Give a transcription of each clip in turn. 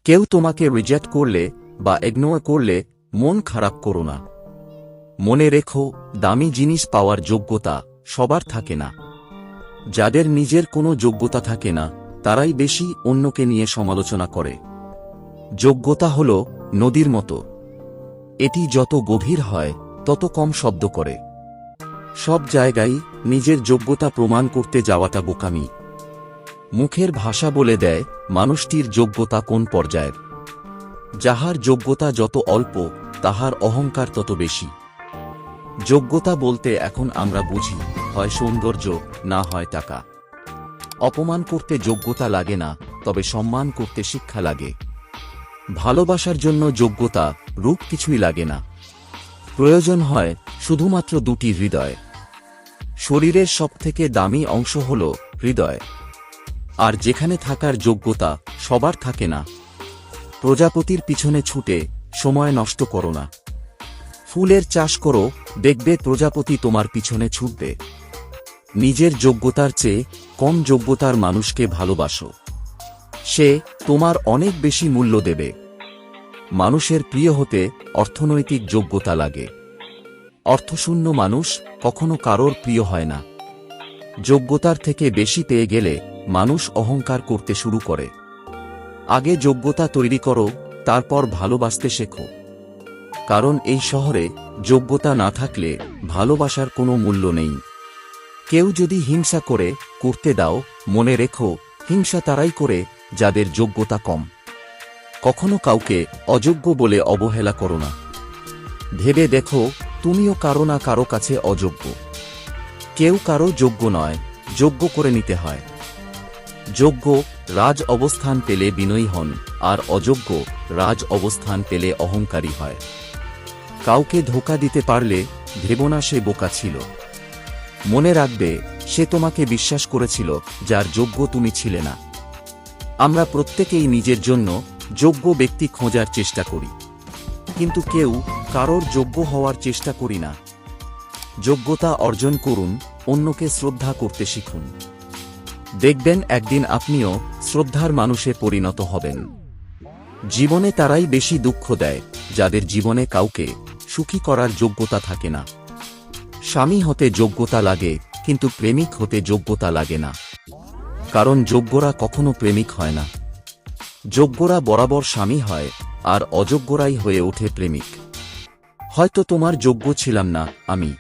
কেউ তোমাকে রিজেক্ট করলে বা ইগনোর করলে মন খারাপ করো না। মনে রেখো, দামি জিনিস পাওয়ার যোগ্যতা সবার থাকে না। যাদের নিজের কোনো যোগ্যতা থাকে না তারাই বেশি অন্যকে নিয়ে সমালোচনা করে। যোগ্যতা হল নদীর মতো, এটি যত গভীর হয় তত কম শব্দ করে। সব জায়গায় নিজের যোগ্যতা প্রমাণ করতে যাওয়াটা বোকামি। মুখের ভাষা বলে দেয় মানুষটির যোগ্যতা কোন পর্যায়ের। যাহার যোগ্যতা যত অল্প তাহার অহংকার তত বেশি। যোগ্যতা বলতে এখন আমরা বুঝি হয় সৌন্দর্য, না হয় টাকা। অপমান করতে যোগ্যতা লাগে না, তবে সম্মান করতে শিক্ষা লাগে। ভালোবাসার জন্য যোগ্যতা, রূপ কিছুই লাগে না। প্রয়োজন হয় শুধুমাত্র দুটি হৃদয়। শরীরের সবথেকে দামি অংশ হল হৃদয়। আর যেখানে থাকার যোগ্যতা সবার থাকে না। প্রজাপতির পিছনে ছুটে সময় নষ্ট করো না। ফুলের চাষ করো, দেখবে প্রজাপতি তোমার পিছনে ছুটবে। নিজের যোগ্যতার চেয়ে কম যোগ্যতার মানুষকে ভালোবাসো, সে তোমার অনেক বেশি মূল্য দেবে। মানুষের প্রিয় হতে অর্থনৈতিক যোগ্যতা লাগে। অর্থশূন্য মানুষ কখনো কারোর প্রিয় হয় না। যোগ্যতার থেকে বেশি পেয়ে গেলে মানুষ অহংকার করতে শুরু করে। আগে যোগ্যতা তৈরি করো, তারপর ভালোবাসতে শেখো। কারণ এই শহরে যোগ্যতা না থাকলে ভালোবাসার কোনো মূল্য নেই। কেউ যদি হিংসা করতে দাও, মনে রেখো, হিংসা তারাই করে যাদের যোগ্যতা কম। কখনো কাউকে অযোগ্য বলে অবহেলা করো না। ভেবে দেখো, তুমিও কারো না কারো কাছে অযোগ্য। কেউ কারো যোগ্য নয়, যোগ্য করে নিতে হয়। যোগ্য রাজ অবস্থান পেলে বিনয়ী হন, আর অযোগ্য রাজ অবস্থান পেলে অহংকারী হয়। কাউকে ধোঁকা দিতে পারলে ভেবো না সে বোকা ছিল। মনে রাখবে, সে তোমাকে বিশ্বাস করেছিল যার যোগ্য তুমি ছিলে না। আমরা প্রত্যেকেই নিজের জন্য যোগ্য ব্যক্তি খোঁজার চেষ্টা করি, কিন্তু কেউ কারোর যোগ্য হওয়ার চেষ্টা করি না। যোগ্যতা অর্জন করুন, অন্যকে শ্রদ্ধা করতে শিখুন। দেখবেন একদিন আপনিও শ্রদ্ধার মানুষে পরিণত হবেন। জীবনে তারাই বেশি দুঃখ দেয় যাদের জীবনে কাউকে সুখী করার যোগ্যতা থাকে না। স্বামী হতে যোগ্যতা লাগে, কিন্তু প্রেমিক হতে যোগ্যতা লাগে না। কারণ যোগ্যরা কখনো প্রেমিক হয় না। যোগ্যরা বরাবর স্বামী হয়, আর অযোগ্যরাই হয়ে ওঠে প্রেমিক। হয়তো তোমার যোগ্য ছিলাম না আমি,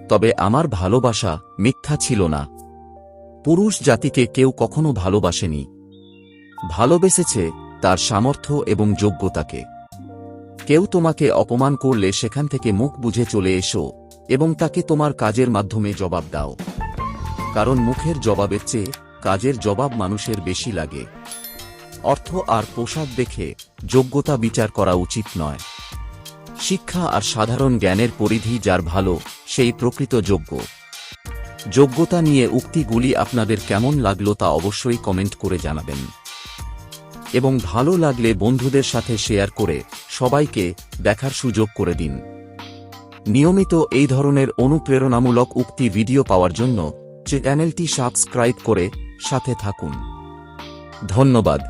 তবে আমার ভালোবাসা মিথ্যা ছিল না। পুরুষ জাতিকে কেউ কখনো ভালোবাসেনি, ভালোবেসেছে তার সামর্থ্য এবং যোগ্যতাকে। কেউ তোমাকে অপমান করলে সেখান থেকে মুখ বুজে চলে এসো এবং তাকে তোমার কাজের মাধ্যমে জবাব দাও। কারণ মুখের জবাবের চেয়ে কাজের জবাব মানুষের বেশি লাগে। অর্থ আর পোশাক দেখে যোগ্যতা বিচার করা উচিত নয়। শিক্ষা আর সাধারণ জ্ঞানের পরিধি যার ভালো, সেই প্রকৃত যোগ্য। যোগ্যতা নিয়ে উক্তিগুলি আপনাদের কেমন লাগলো তা অবশ্যই কমেন্ট করে জানাবেন, এবং ভালো লাগলে বন্ধুদের সাথে শেয়ার করে সবাইকে দেখার সুযোগ করে দিন। নিয়মিত এই ধরনের অনুপ্রেরণামূলক উক্তি ভিডিও পাওয়ার জন্য চ্যানেলটি সাবস্ক্রাইব করে সাথে থাকুন। ধন্যবাদ।